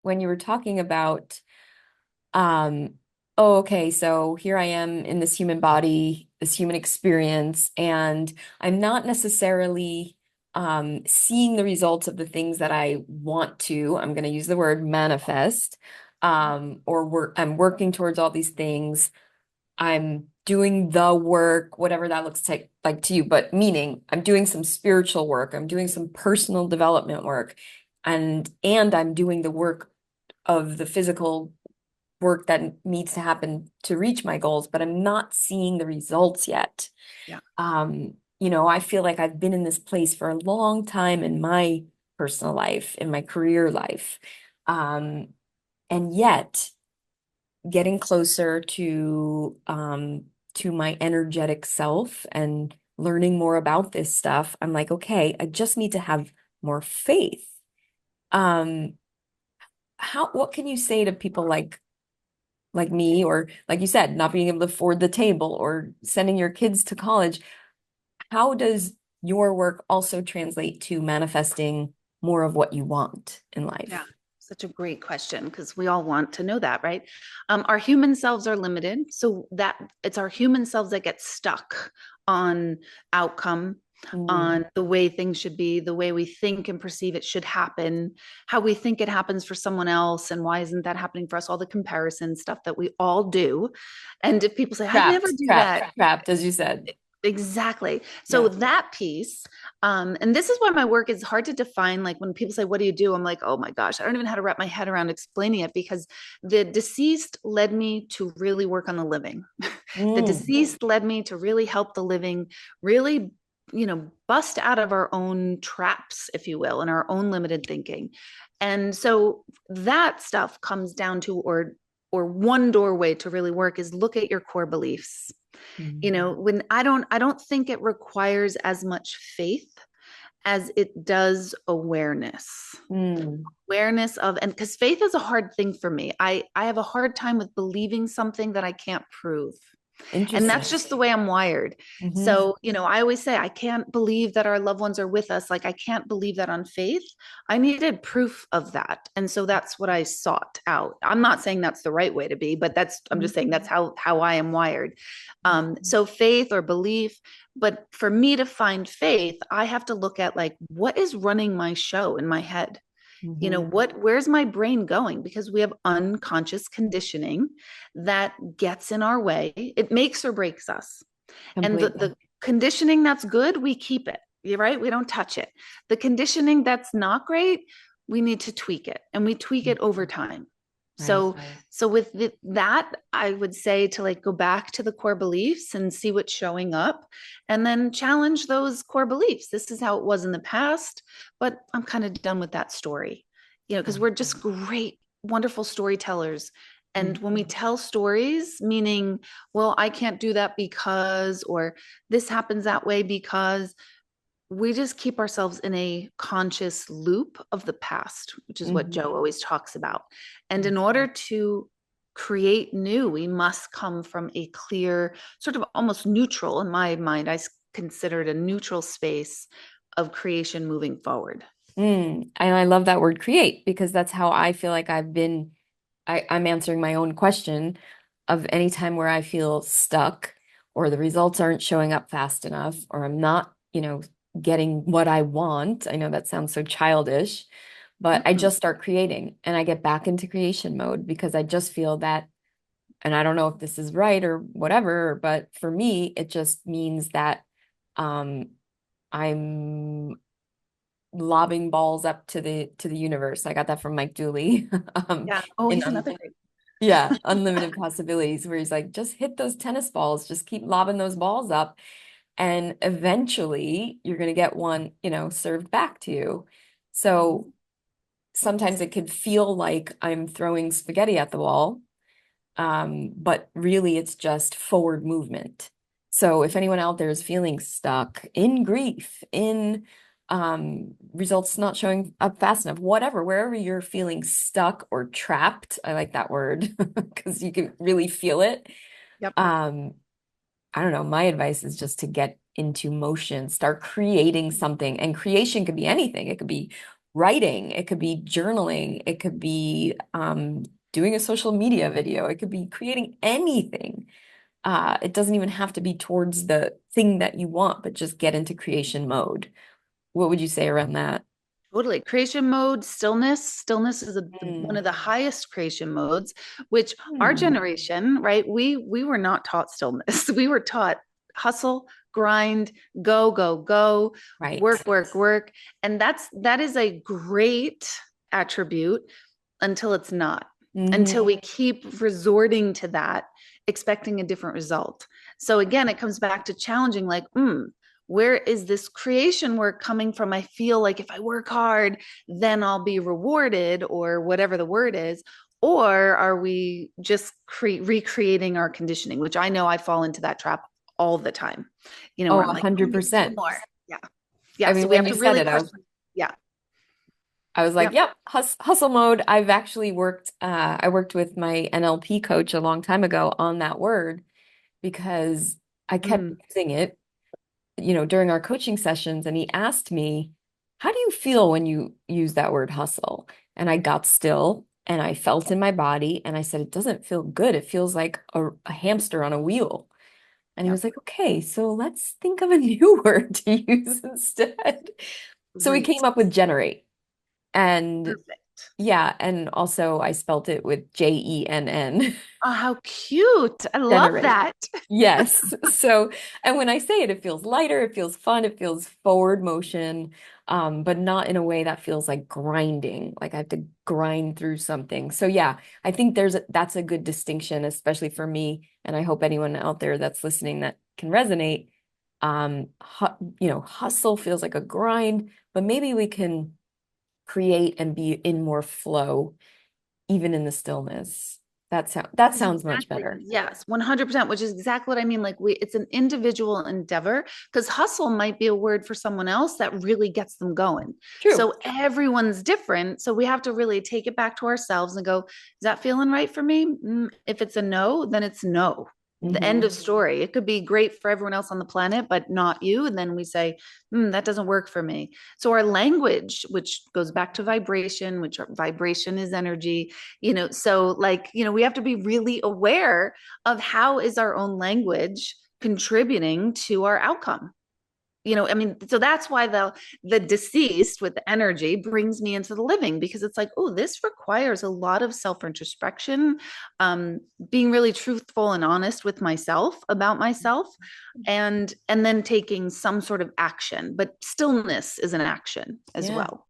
when you were talking about, um, oh, okay, so here I am in this human body, this human experience, and I'm not necessarily seeing the results of the things that I want to, I'm going to use the word manifest, or I'm working towards all these things. I'm doing the work, whatever that looks like to you, but meaning I'm doing some spiritual work, I'm doing some personal development work, and I'm doing the work of the physical work that needs to happen to reach my goals, but I'm not seeing the results yet. Yeah. I feel like I've been in this place for a long time in my personal life, in my career life. Um, and yet getting closer to my energetic self and learning more about this stuff, I'm like, okay, I just need to have more faith. Um, what can you say to people like me, or like you said, not being able to afford the table or sending your kids to college? How does your work also translate to manifesting more of what you want in Yeah. life? Such a great question because we all want to know that, right? Our human selves are limited. So that it's our human selves that get stuck on outcome, Mm, on the way things should be, the way we think and perceive it should happen, how we think it happens for someone else, and why isn't that happening for us? All the comparison stuff that we all do. And if people say, I'd never trapped, do trapped, that, trapped, as you said. exactly. So Yeah. that piece, and this is why my work is hard to define. Like when people say, "What do you do?" I'm like, "Oh my gosh, I don't even know how to wrap my head around explaining it," because the deceased led me to really work on the living. The Mm, deceased led me to really help the living, really, bust out of our own traps, if you will, and our own limited thinking. And so that stuff comes down to, or one doorway to really work is look at your core beliefs. mm, When I don't think it requires as much faith as it does mm. awareness of, and because faith is a hard thing for me. I have a hard time with believing something that I can't prove, and that's Interesting. just the way I'm wired. Hmm. So, I always say, I can't believe that our loved ones are with us. Like, I can't believe that on faith. I needed proof of that. And so that's what I sought out. I'm not saying that's the right way to be, but I'm just saying that's how I am wired. So faith or belief, but for me to find faith, I have to look at like, what is running my show in my head? Hmm. Where's my brain going? Because we have unconscious conditioning that gets in our way. It makes or breaks us. And the, Completely. the conditioning that's good, we keep it. You're right. We don't touch it. The conditioning that's not great, we need to tweak it, and we tweak it over time. Right. So with that, I would say to like go back to the core beliefs and see what's showing up, and then challenge those core beliefs. This is how it was in the past, but I'm kind of done with that story, because we're just great, wonderful storytellers. And when we Mhm. tell stories, meaning, well, I can't do that because, or this happens that way because, we just keep ourselves in a conscious loop of the past, which is what Mhm. Joe always talks about. And in order to create new, we must come from a clear, sort of almost neutral, in my mind, consider it a neutral space of creation moving forward. And I love that word create because that's how I feel like I'm answering my own question of any time where I feel stuck or the results aren't showing up fast enough or I'm not, getting what I want. I know that sounds so childish, but I Mm-mm. just start creating and I get back into creation mode because I just feel that, and I don't know if this is right or whatever, but for me, it just means that um I'm lobbing balls up to the universe. I got that from Mike Dooley. Yeah. Oh, In he's another great. yeah, Unlimited Possibilities, where he's like, just hit those tennis balls, just keep lobbing those balls up, and eventually you're gonna get one, served back to you. So sometimes it could feel like I'm throwing spaghetti at the wall, but really it's just forward movement. So if anyone out there is feeling stuck in grief, in results not showing up fast enough, whatever, wherever you're feeling stuck or trapped, I like that word because you can really feel it. Yep. Um, I don't know, my advice is just to get into motion, start creating something. And creation could be anything. It could be writing, it could be journaling, it could be doing a social media video, it could be creating anything. It doesn't even have to be towards the thing that you want, but just get into creation mode. What would you say around that? Totally. Creation mode, stillness. Stillness is one Mm. of the highest creation modes, which our Hmm. generation, right? We were not taught stillness. We were taught hustle, grind, go, go, go, Right. work, work, work. And that is a great attribute until it's not, until Hmm. we keep resorting to that, expecting a different result. So again, it comes back to challenging, like, where is this creation work coming from? I feel like if I work hard, then I'll be rewarded, or whatever the word is. Or are we just recreating our conditioning, which I know I fall into that trap all the time, Oh, where I'm like, I need to do 100%. more. Yeah. I Yeah. So mean, we when have you to said really it, question. Yeah. I was like, Yep. yep, hustle mode. I've actually I worked with my NLP coach a long time ago on that word because I kept Mm, using it, during our coaching sessions, and he asked me, how do you feel when you use that word hustle? And I got still and I felt in my body and I said, it doesn't feel good. It feels like a hamster on a wheel. And he yeah. was like, okay, so let's think of a new word to use instead. So we Great. came up with generate. And Perfect. yeah, and also I spelt it with Jenn. Oh, how cute. I love Generate. that. Yes. So, and when I say it, it feels lighter, it feels fun, it feels forward motion, but not in a way that feels like grinding, like I have to grind through something. So yeah, I think that's a good distinction, especially for me, and I hope anyone out there that's listening that can resonate. Hustle feels like a grind, but maybe we can create and be in more flow, even in the stillness. That sounds much Exactly. better. Yes, 100%, which is exactly what I mean. Like it's an individual endeavor, because hustle might be a word for someone else that really gets them going. True. So everyone's different. So we have to really take it back to ourselves and go, is that feeling right for me? If it's a no, then it's no. The end Hmm. of story. It could be great for everyone else on the planet, but not you. And then we say, that doesn't work for me. So our language, which goes back to vibration, which vibration is energy, so like, we have to be really aware of how is our own language contributing to our outcome. I mean, so that's why the deceased with the energy brings me into the living, because it's like, oh, this requires a lot of self-introspection, um, being really truthful and honest with myself about myself, and then taking some sort of action. But stillness is an action as Yeah. well.